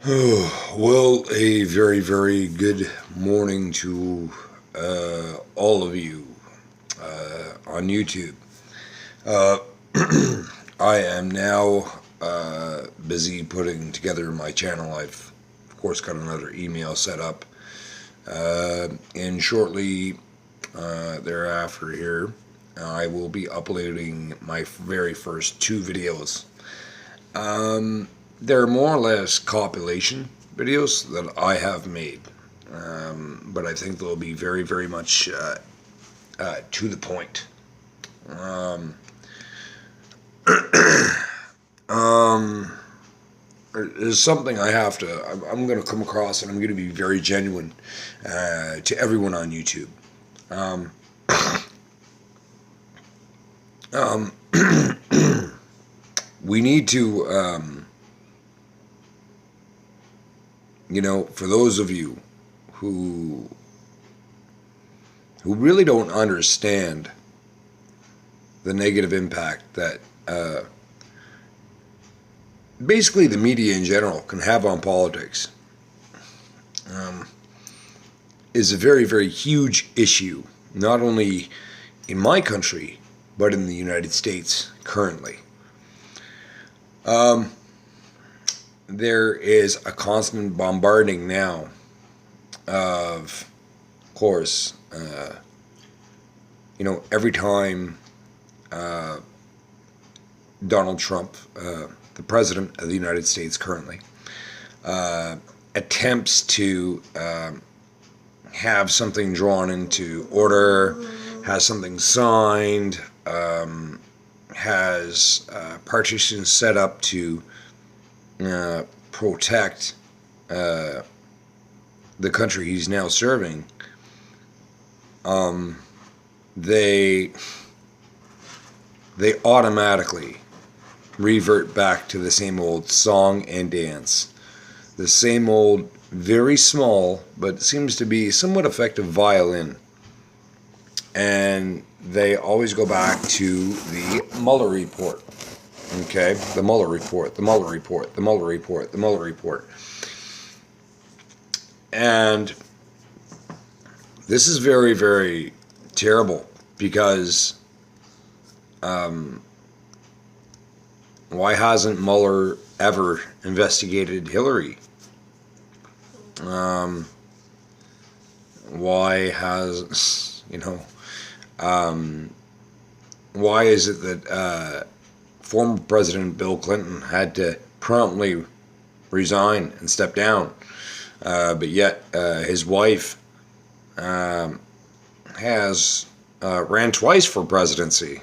Well, a very, very good morning to all of you on YouTube. Uh, I am now busy putting together my channel. I've, of course, got another email set up. And shortly thereafter here, I will be uploading my very first two videos. They're more or less compilation videos that I have made, but I think they'll be very, very much to the point. Um, um, there's something I have to. I'm going to come across, and I'm going to be very genuine to everyone on YouTube. Um, um, we need to. For those of you who really don't understand the negative impact that basically the media in general can have on politics, is a very, very huge issue, not only in my country, but in the United States currently. There is a constant bombarding now of course, every time Donald Trump, the President of the United States currently, attempts to have something drawn into order, has something signed, has partitions set up to protect the country he's now serving, they automatically revert back to the same old song and dance, the same old very small but seems to be somewhat effective violin, and they always go back to the Mueller report. Okay, the Mueller report, the Mueller report, the Mueller report, the Mueller report. And this is very, very terrible because why hasn't Mueller ever investigated Hillary? Why has, why is it that former President Bill Clinton had to promptly resign and step down, but yet his wife has ran twice for presidency,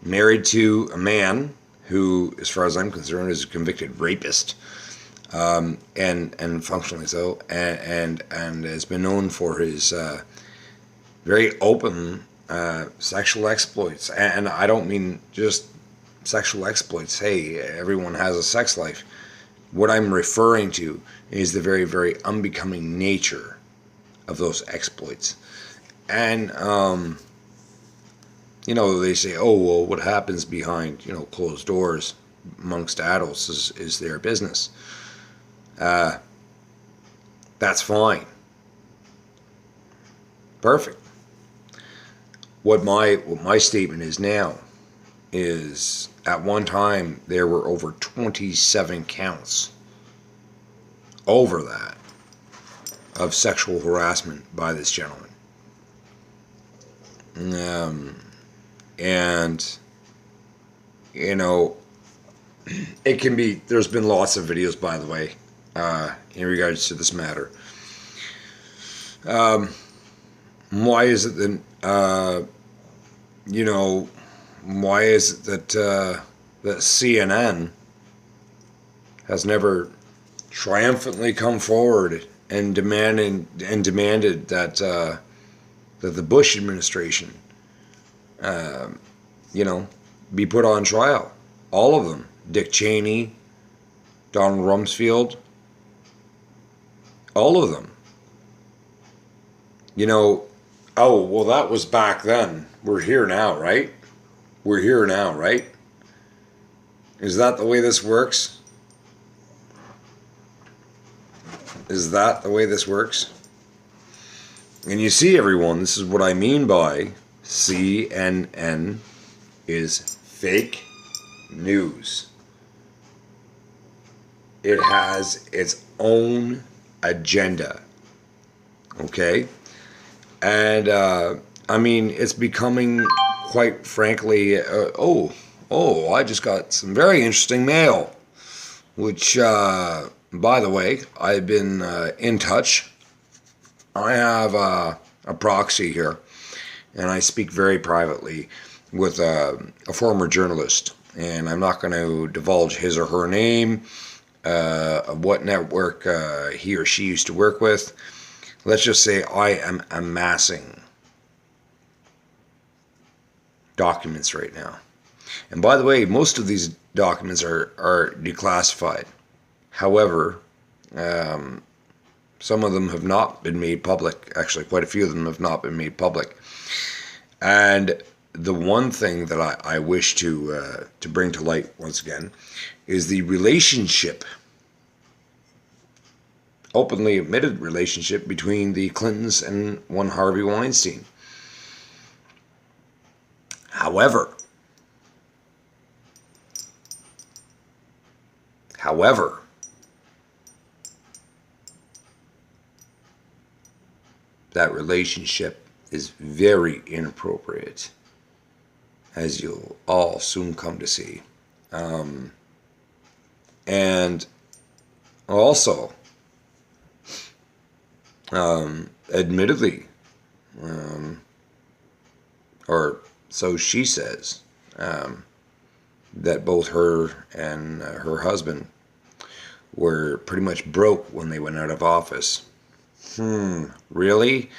married to a man who, as far as I'm concerned, is a convicted rapist, and functionally so, and has been known for his very open sexual exploits. And I don't mean just sexual exploits. Hey, everyone has a sex life. What I'm referring to is the very, very unbecoming nature of those exploits. And they say, oh, well, what happens behind closed doors amongst adults is their business. That's fine. Perfect. What my statement is now is, at one time there were over 27 counts over that of sexual harassment by this gentleman. And it can be, there's been lots of videos, by the way, in regards to this matter. Why is it that why is it that CNN has never triumphantly come forward and demanded that the Bush administration be put on trial? All of them. Dick Cheney, Donald Rumsfeld, all of them. Oh, well, that was back then. We're here now, right? We're here now, right? Is that the way this works? Is that the way this works? And you see, everyone, this is what I mean by CNN is fake news. It has its own agenda. Okay? And, I mean, it's becoming, quite frankly, I just got some very interesting mail. Which, by the way, I've been in touch. I have a proxy here, and I speak very privately with a former journalist. And I'm not going to divulge his or her name, what network he or she used to work with. Let's just say I am amassing documents right now. And by the way, most of these documents are declassified. However, some of them have not been made public. Actually, quite a few of them have not been made public. And the one thing that I wish to bring to light once again is the relationship, openly admitted relationship between the Clintons and one Harvey Weinstein. However, that relationship is very inappropriate, as you'll all soon come to see. And also, admittedly, or so she says, that both her and her husband were pretty much broke when they went out of office. Really?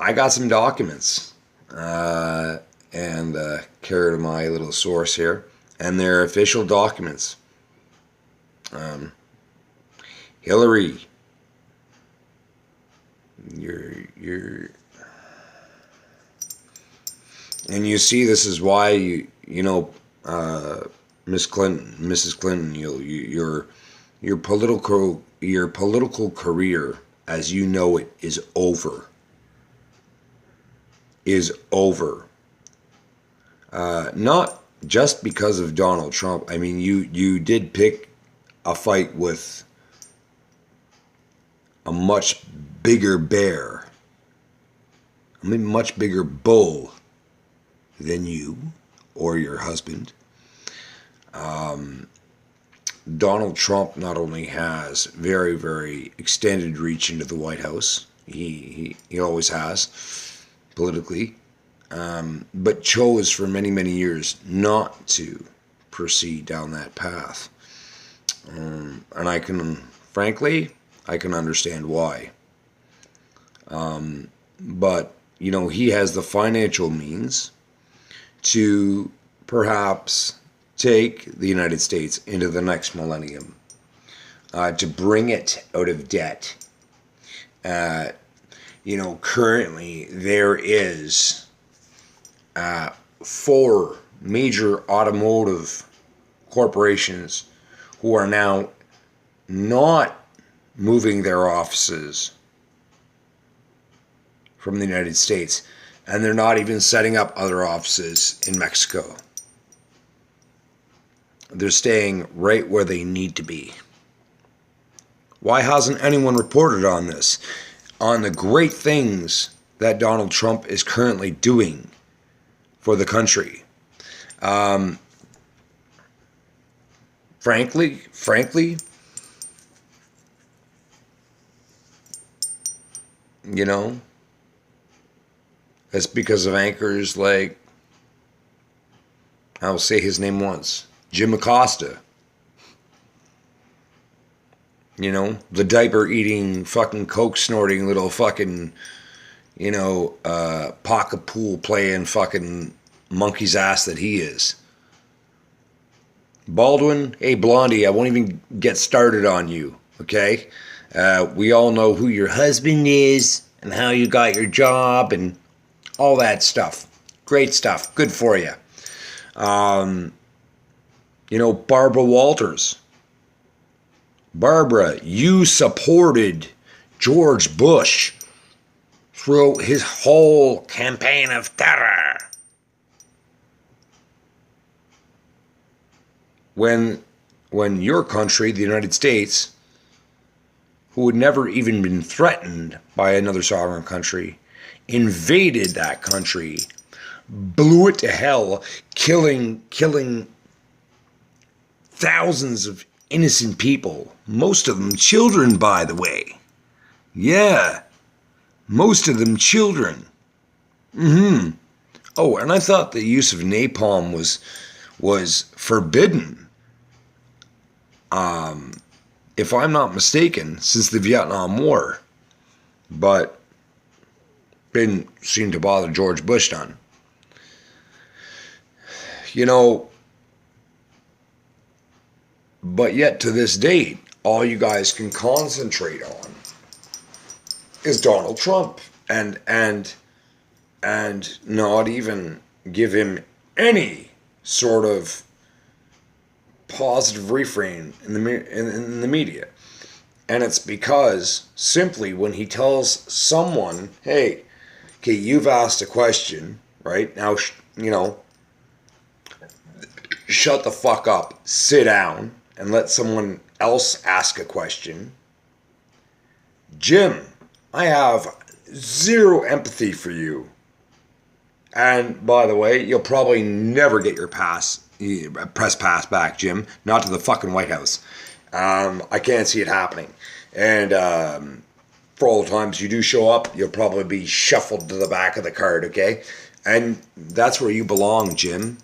I got some documents, and carried my little source here, and they're official documents. Hillary, you're, and you see, this is why Mrs. Clinton, your political career, as you know it, is over. Not just because of Donald Trump. I mean, you did pick a fight with a much bigger bear, much bigger bull than you or your husband. Donald Trump not only has very, very extended reach into the White House, he always has, politically, but chose for many, many years not to proceed down that path. And I can understand why. But, he has the financial means to perhaps take the United States into the next millennium, to bring it out of debt. Currently there is 4 major automotive corporations who are now not moving their offices from the United States, and they're not even setting up other offices in Mexico. They're staying right where they need to be. Why hasn't anyone reported on this? On the great things that Donald Trump is currently doing for the country. Frankly, it's because of anchors like, I'll say his name once, Jim Acosta. The diaper-eating, fucking coke-snorting little fucking, pocket pool playing fucking monkey's ass that he is. Baldwin, hey Blondie, I won't even get started on you, okay? We all know who your husband is and how you got your job and all that stuff. Great stuff. Good for you. Barbara Walters. Barbara, you supported George Bush throughout his whole campaign of terror. When your country, the United States, who had never even been threatened by another sovereign country, invaded that country, blew it to hell, killing thousands of innocent people, most of them children, by the way. Yeah, most of them children. Oh, and I thought the use of napalm was forbidden. If I'm not mistaken, since the Vietnam War, but didn't seem to bother George Bush none. You know, but yet to this date, all you guys can concentrate on is Donald Trump and not even give him any sort of positive refrain in the media. And it's because simply when he tells someone, hey, okay, you've asked a question, right? Now, shut the fuck up, sit down, and let someone else ask a question. Jim, I have zero empathy for you. And by the way, you'll probably never get your press pass back, Jim. Not to the fucking White House. I can't see it happening. And for all the times you do show up, you'll probably be shuffled to the back of the card, okay? And that's where you belong, Jim.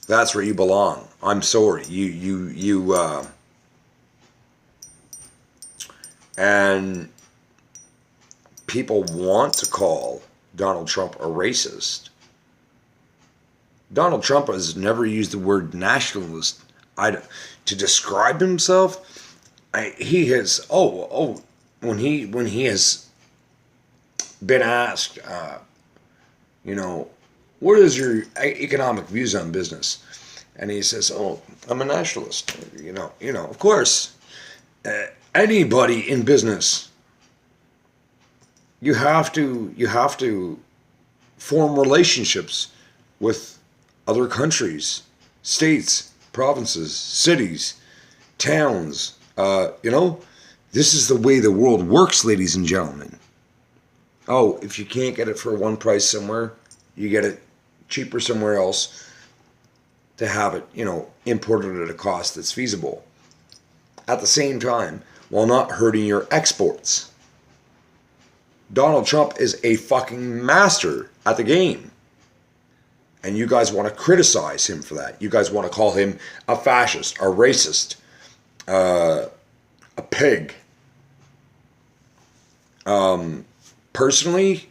That's where you belong. I'm sorry. And people want to call Donald Trump a racist. Donald Trump has never used the word nationalist to describe himself. He has when he has been asked, what is your economic views on business, and he says, "Oh, I'm a nationalist." Of course, anybody in business, you have to form relationships with other countries, states, provinces, cities, towns. This is the way the world works, ladies and gentlemen. Oh, if you can't get it for one price somewhere, you get it cheaper somewhere else to have it, imported at a cost that's feasible. At the same time, while not hurting your exports. Donald Trump is a fucking master at the game. And you guys want to criticize him for that. You guys want to call him a fascist, a racist, a pig. Personally,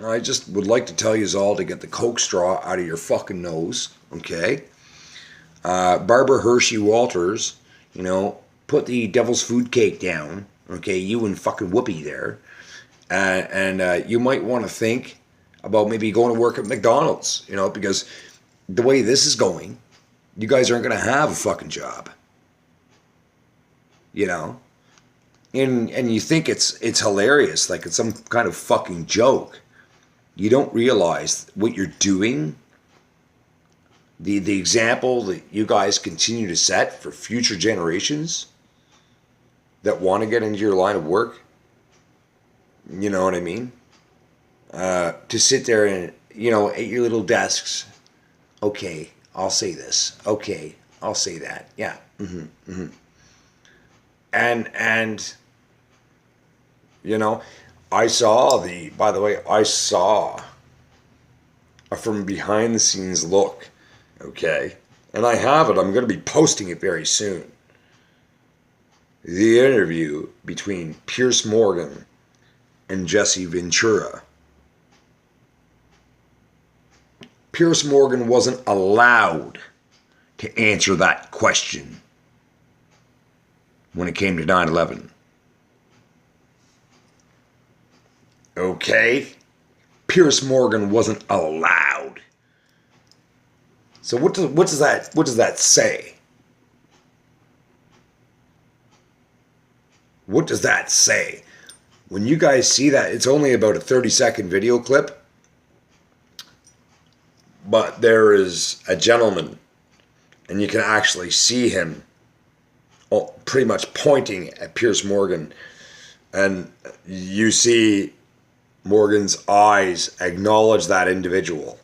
I just would like to tell you all to get the Coke straw out of your fucking nose, okay? Barbara Hershey Walters, put the devil's food cake down, okay? You and fucking Whoopi there. And you might want to think about maybe going to work at McDonald's, because the way this is going, you guys aren't going to have a fucking job. And you think it's hilarious, like it's some kind of fucking joke. You don't realize what you're doing, the example that you guys continue to set for future generations that want to get into your line of work. You know what I mean? To sit there and, at your little desks. Okay, I'll say this. Okay, I'll say that. Yeah. And I saw a from behind the scenes look. Okay. And I have it. I'm going to be posting it very soon. The interview between Piers Morgan and Jesse Ventura. Piers Morgan wasn't allowed to answer that question when it came to 9/11. Okay? Piers Morgan wasn't allowed. So what does that say? What does that say? When you guys see that, it's only about a 30-second video clip, but there is a gentleman, and you can actually see him pretty much pointing at Piers Morgan, and you see Morgan's eyes acknowledge that individual.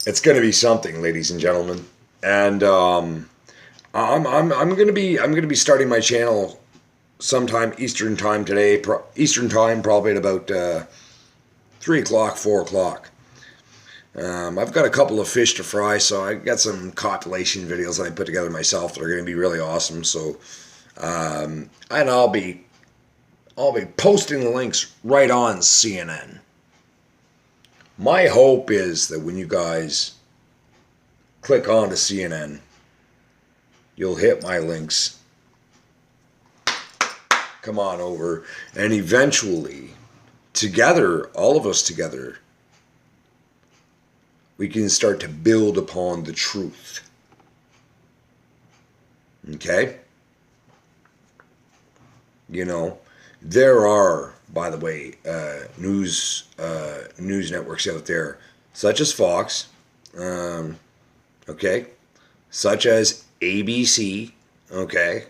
It's going to be something, ladies and gentlemen, and I'm going to be starting my channel sometime Eastern time today. Eastern time, probably at about 3 o'clock, 4 o'clock. I've got a couple of fish to fry, so I got some compilation videos that I put together myself that are going to be really awesome. So, and I'll be posting the links right on CNN. My hope is that when you guys click on to CNN, you'll hit my links, come on over, and eventually, together, all of us together, we can start to build upon the truth. Okay? You know, there are, by the way, news networks out there, such as Fox, okay, such as ABC, okay.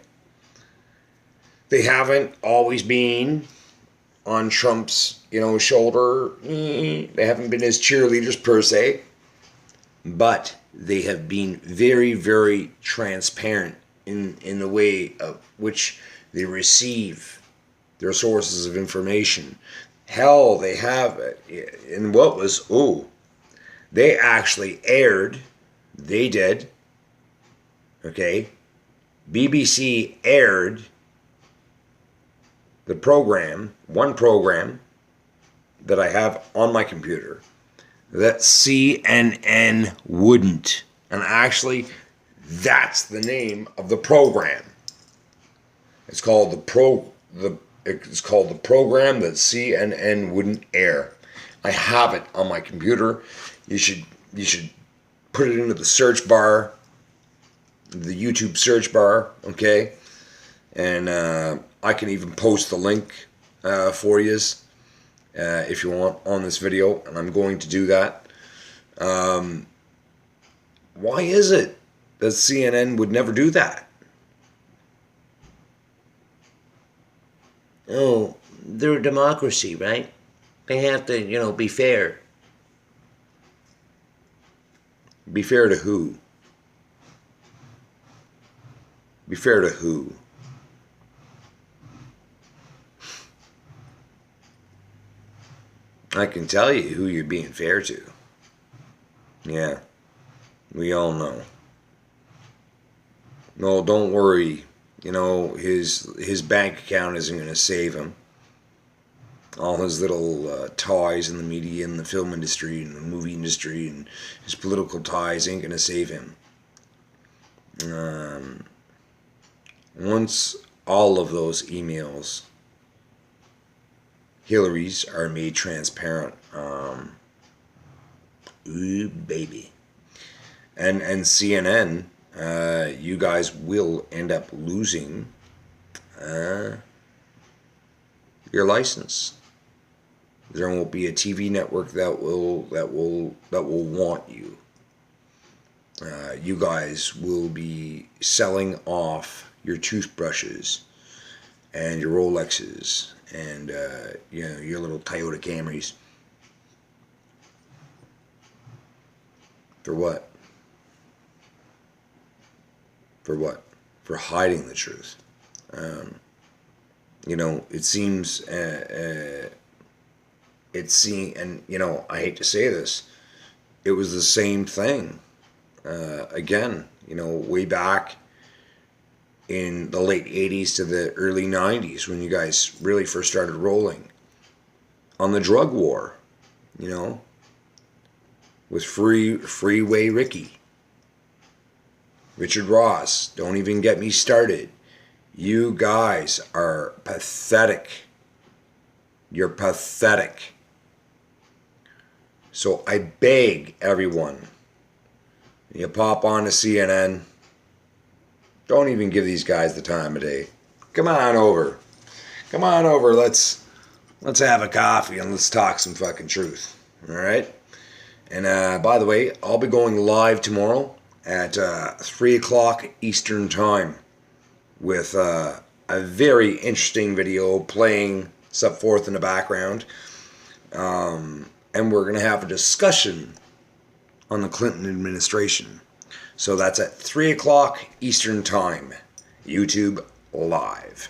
They haven't always been on Trump's, shoulder. They haven't been his cheerleaders per se, but they have been very, very transparent in the way of which they receive their sources of information. Hell, they have, and what was, they actually aired, they did, okay, BBC aired the program, one program that I have on my computer that CNN wouldn't. And actually, that's the name of the program. It's called it's called the program that CNN wouldn't air. I have it on my computer. You should put it into the search bar, the YouTube search bar, okay? And I can even post the link for you if you want on this video, and I'm going to do that. Why is it that CNN would never do that? Oh, they're a democracy, right? They have to, be fair. Be fair to who? Be fair to who? I can tell you who you're being fair to. Yeah, we all know. No, don't worry. His bank account isn't going to save him. All his little ties in the media and the film industry and the movie industry and his political ties ain't going to save him. Once all of those emails, Hillary's, are made transparent, ooh, baby. And CNN, you guys will end up losing your license. There won't be a TV network that will want you. You guys will be selling off your toothbrushes and your Rolexes and your little Toyota Camrys. For what? For what? For hiding the truth. It seems, and I hate to say this, it was the same thing. Again, way back in the late 80s to the early 90s when you guys really first started rolling on the drug war, with Freeway Ricky, Richard Ross. Don't even get me started. You guys are pathetic. You're pathetic. So I beg everyone, you pop on to CNN, don't even give these guys the time of day. Come on over. Come on over. Let's have a coffee and let's talk some fucking truth. All right? And by the way, I'll be going live tomorrow at 3 o'clock Eastern Time with a very interesting video playing stuff forth in the background. And we're going to have a discussion on the Clinton administration. So that's at 3 o'clock Eastern Time, YouTube Live.